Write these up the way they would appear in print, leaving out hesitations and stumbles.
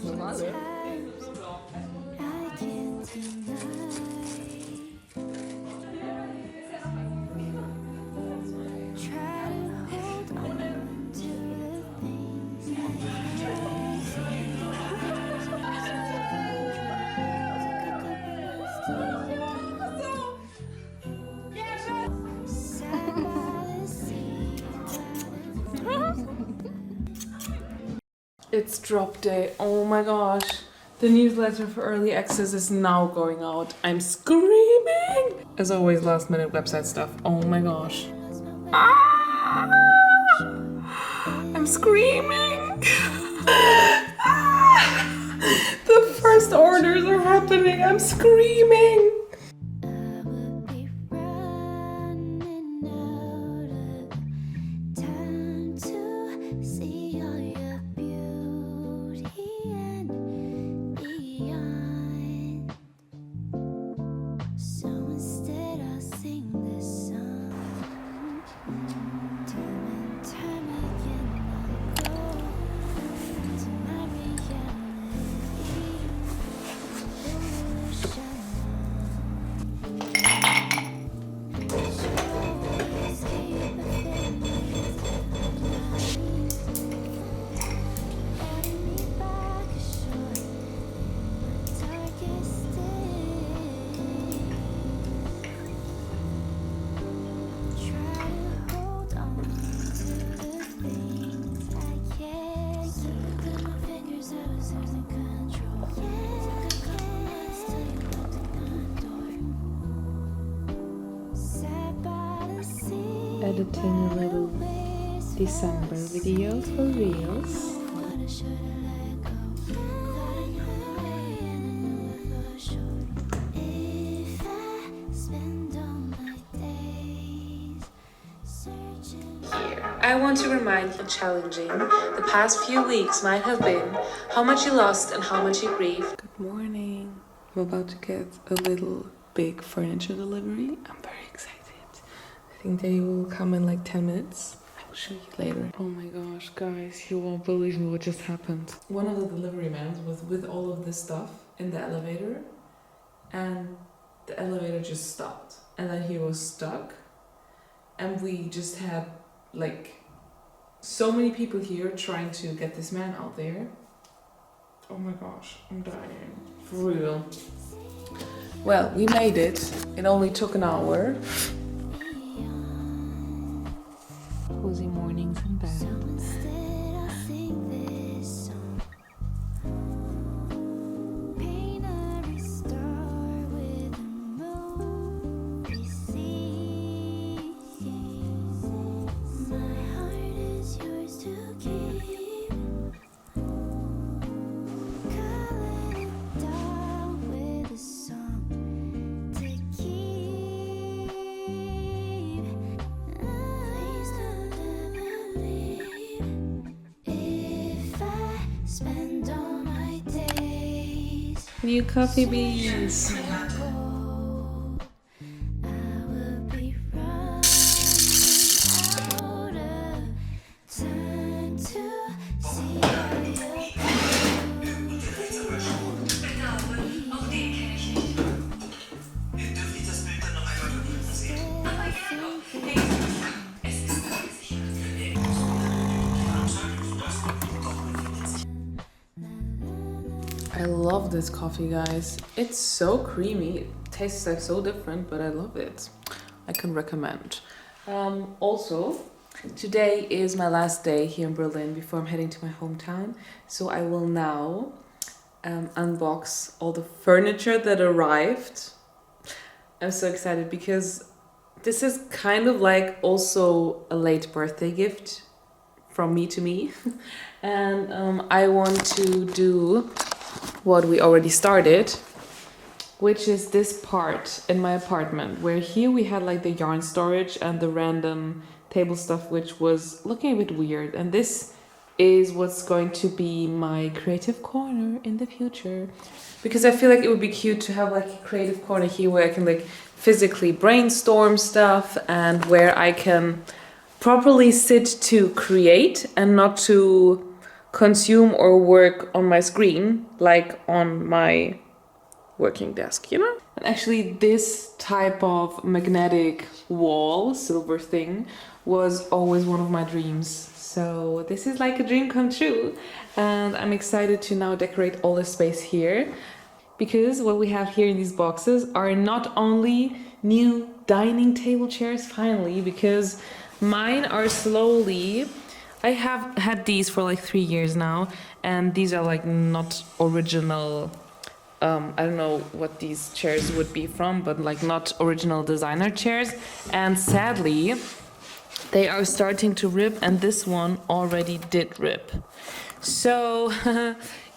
Normale. It's drop day. Oh my gosh. The newsletter for early access is now going out. I'm screaming! As always, last minute website stuff. Oh my gosh. Ah! I'm screaming! The first orders are happening. I'm screaming! Editing a little December video for reels. I want to remind you how challenging the past few weeks might have been, how much you lost and how much you grieved. Good morning. I'm about to get a little big furniture delivery. I'm very excited. I think they will come in like 10 minutes. I will show you later. Oh my gosh, guys, you won't believe me what just happened. One of the delivery men was with all of this stuff in the elevator, and the elevator just stopped. And then he was stuck. And we just had like so many people here trying to get this man out there. Oh my gosh, I'm dying. For real. Well, we made it. It only took an hour. Cozy mornings in bed. New coffee beans. I love this coffee, guys. It's so creamy. It tastes like so different, but I love it. I can recommend. Also, today is my last day here in Berlin before I'm heading to my hometown. So I will now unbox all the furniture that arrived. I'm so excited because this is kind of like also a late birthday gift from me to me. And I want to do what we already started, which is this part in my apartment, where here we had like the yarn storage and the random table stuff, which was looking a bit weird. And this is what's going to be my creative corner in the future, because I feel like it would be cute to have like a creative corner here where I can like physically brainstorm stuff and where I can properly sit to create and not to consume or work on my screen, like on my working desk, you know? And actually this type of magnetic wall, silver thing, was always one of my dreams. So this is like a dream come true. And I'm excited to now decorate all the space here, because what we have here in these boxes are not only new dining table chairs finally, because mine are slowly, I have had these for like 3 years now, and these are like not original. I don't know what these chairs would be from, but like not original designer chairs. And sadly, they are starting to rip, and this one already did rip. So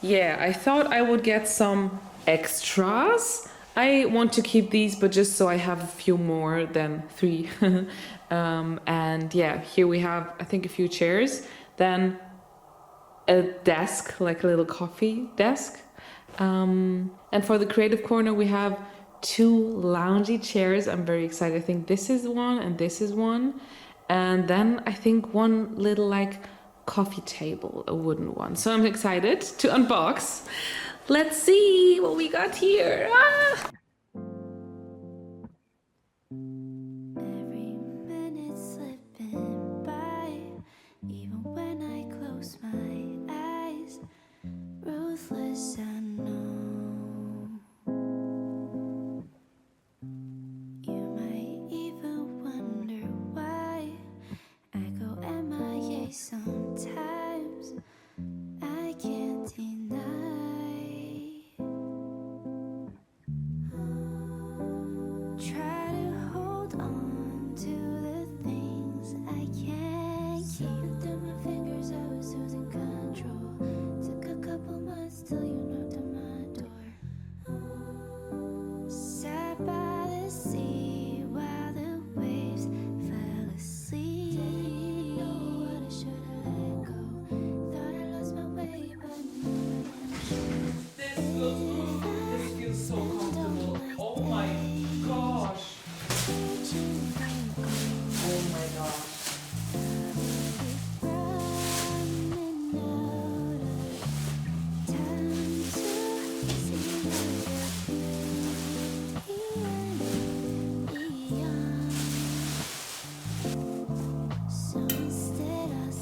yeah, I thought I would get some extras. I want to keep these, but just so I have a few more than 3. And yeah, here we have, I think, a few chairs, then a desk, like a little coffee desk. And for the creative corner, we have 2 loungy chairs. I'm very excited. I think this is one and this is one. And then I think one little like coffee table, a wooden one. So I'm excited to unbox. Let's see what we got here. Ah! Every minute slipping by, even when I close my eyes, ruthless I know. You might even wonder why I go MIA sometimes. I can't deny. Try to hold on to the things I can't keep. Through my fingers, I was losing control. Took a couple months till you knocked on my door. Sat by the sea while the waves fell asleep. Didn't know what I should have let go. Thought I lost my way, but no, I'm sure. This feels so comfortable. Oh my gosh. Oh my gosh.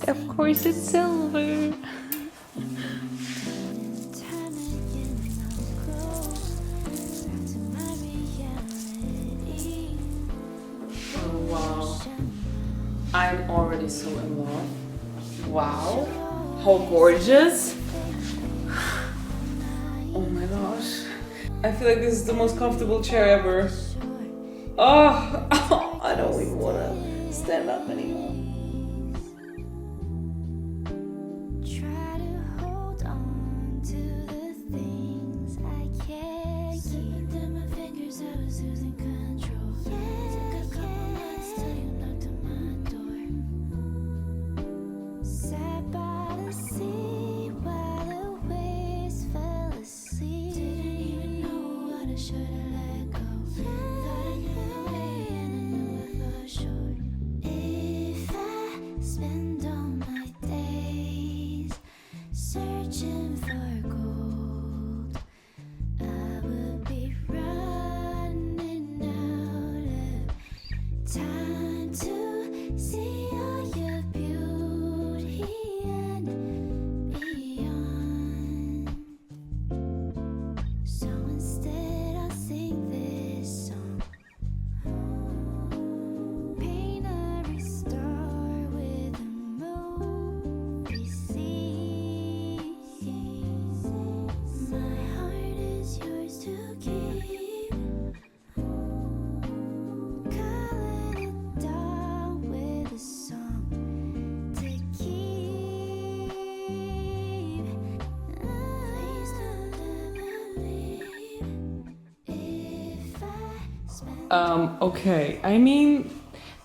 Of course it's silver. Oh wow. I'm already so in love. Wow. How gorgeous. Oh my gosh. I feel like this is the most comfortable chair ever. Oh, I don't even want to stand up anymore. Try to hold on to the things I can't keep. Through my fingers, I was losing control. Took a couple months till you knocked on my door. Sat by the sea while the waves fell asleep. Didn't even know what I should have let go. Thought I knew the way and I knew it for sure. If I spend all my days searching for gold, I would be running out of time to see all your beauty and beyond. So instead I'll sing this song. Paint a restore with a movie scene. My heart is yours to keep. Calling it down with a song to keep. Please don't ever leave. If I spend Okay, I mean,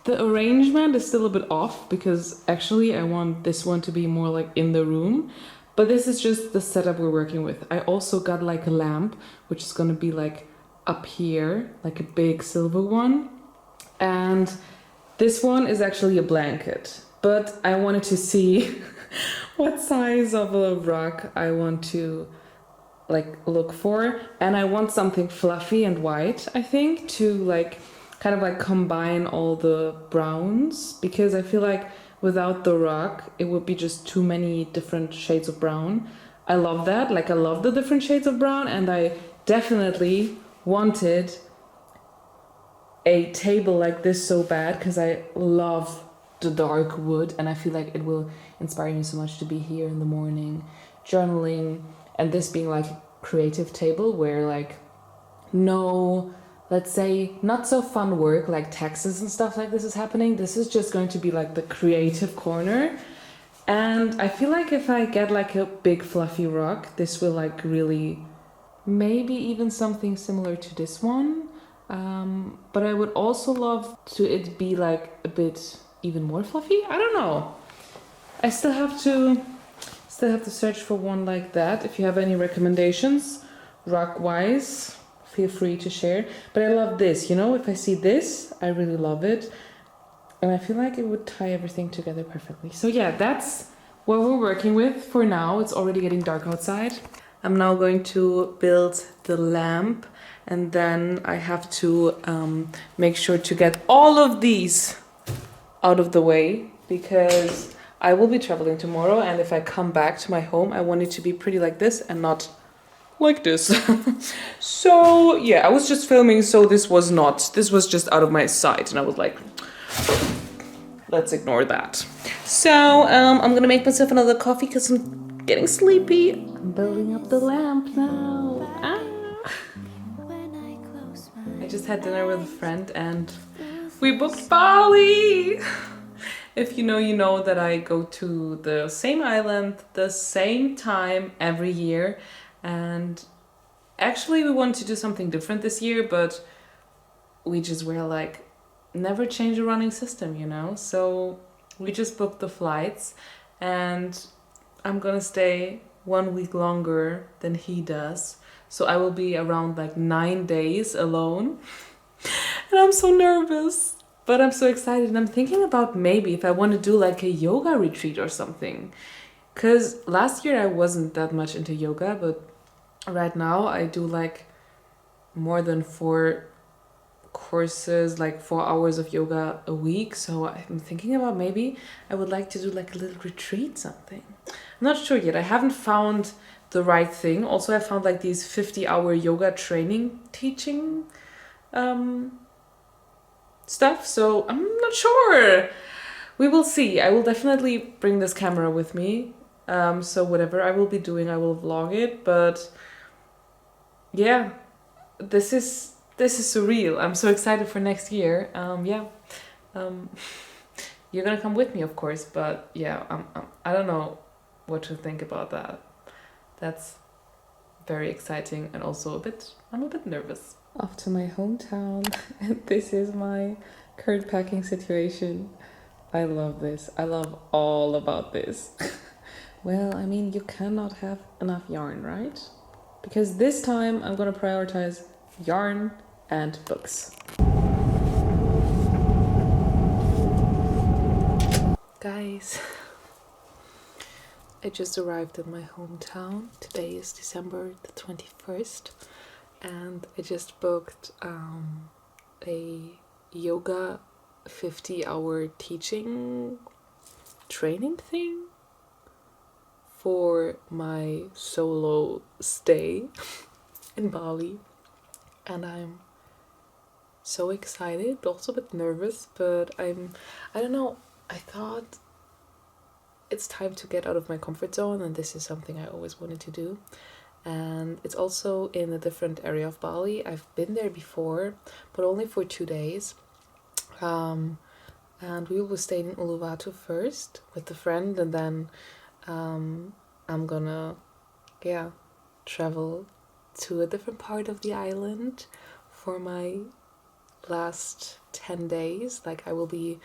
the arrangement is still a bit off, because actually I want this one to be more like in the room, but this is just the setup we're working with. I also got like a lamp, which is gonna be like up here, like a big silver one, and this one is actually a blanket, but I wanted to see what size of a rug I want to like look for, and I want something fluffy and white, I think, to like kind of like combine all the browns, because I feel like without the rug it would be just too many different shades of brown. I love that, like I love the different shades of brown, and I definitely wanted a table like this so bad because I love the dark wood, and I feel like it will inspire me so much to be here in the morning journaling, and this being like a creative table where like no, let's say, not so fun work like taxes and stuff like this is happening. This is just going to be like the creative corner. And I feel like if I get like a big fluffy rug, this will like really, maybe even something similar to this one. But I would also love to it be like a bit even more fluffy. I don't know. I still have to search for one like that. If you have any recommendations, rug wise, feel free to share. But I love this, you know, if I see this, I really love it. And I feel like it would tie everything together perfectly. So yeah, that's what we're working with for now. It's already getting dark outside. I'm now going to build the lamp, and then I have to make sure to get all of these out of the way, because I will be traveling tomorrow, and if I come back to my home, I want it to be pretty like this and not like this. So yeah, I was just filming, so this was just out of my sight, and I was like, let's ignore that. So I'm gonna make myself another coffee because I'm getting sleepy. I'm building up the lamp now. I just had dinner with a friend and we booked Bali. If you know, you know that I go to the same island, the same time every year. And actually we want to do something different this year, but we just were like, never change a running system, you know? So we just booked the flights, and I'm gonna stay 1 week longer than he does. So I will be around like 9 days alone. And I'm so nervous, but I'm so excited. And I'm thinking about maybe if I want to do like a yoga retreat or something. Because last year I wasn't that much into yoga, but right now I do like more than 4 courses, like 4 hours of yoga a week. So I'm thinking about maybe I would like to do like a little retreat, something. I'm not sure yet. I haven't found the right thing. Also, I found like these 50-hour yoga training teaching stuff. So I'm not sure. We will see. I will definitely bring this camera with me. So whatever I will be doing, I will vlog it. But yeah, this is surreal. I'm so excited for next year. You're gonna come with me, of course, but yeah, I don't know what to think about that. That's very exciting, and also I'm a bit nervous. Off to my hometown, and this is my current packing situation. I love this. I love all about this. Well, I mean, you cannot have enough yarn, right? Because this time I'm gonna prioritize yarn and books. Guys, I just arrived in my hometown. Today is December the 21st, and I just booked a yoga 50-hour teaching training thing for my solo stay in Bali. And I'm so excited, also a bit nervous, but I don't know, I thought it's time to get out of my comfort zone, and this is something I always wanted to do. And it's also in a different area of Bali. I've been there before, but only for 2 days. And we will stay in Uluwatu first with a friend, and then I'm gonna travel to a different part of the island for my last 10 days. Like I will be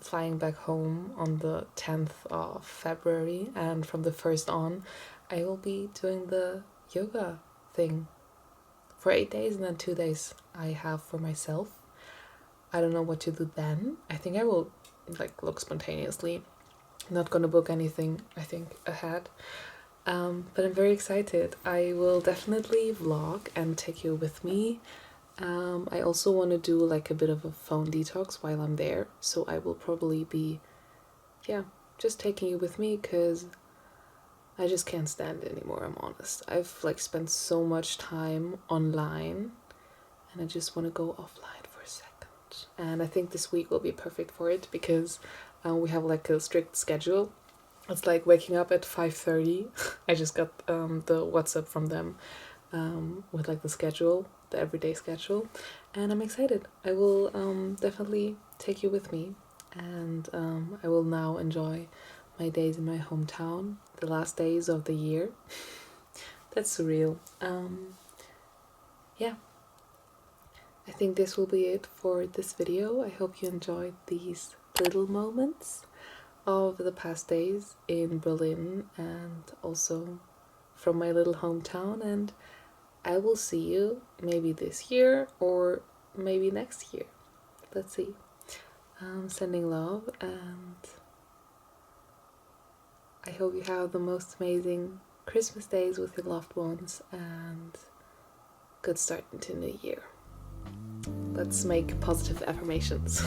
flying back home on the 10th of February, and from the 1st on I will be doing the yoga thing for 8 days, and then 2 days I have for myself. I don't know what to do then. I think I will like look spontaneously not gonna book anything, I think, ahead. But I'm very excited. I will definitely vlog and take you with me. I also want to do like a bit of a phone detox while I'm there, so I will probably be, yeah, just taking you with me because I just can't stand it anymore, I'm honest. I've like spent so much time online and I just want to go offline for a second. And I think this week will be perfect for it because we have like a strict schedule. It's like waking up at 5:30. I just got the WhatsApp from them with like the schedule, the everyday schedule, and I'm excited. I will definitely take you with me, and I will now enjoy my days in my hometown, the last days of the year. That's surreal. Yeah, I think this will be it for this video. I hope you enjoyed these little moments of the past days in Berlin and also from my little hometown, and I will see you maybe this year or maybe next year. Let's see. Sending love, and I hope you have the most amazing Christmas days with your loved ones and good start into New Year. Let's make positive affirmations.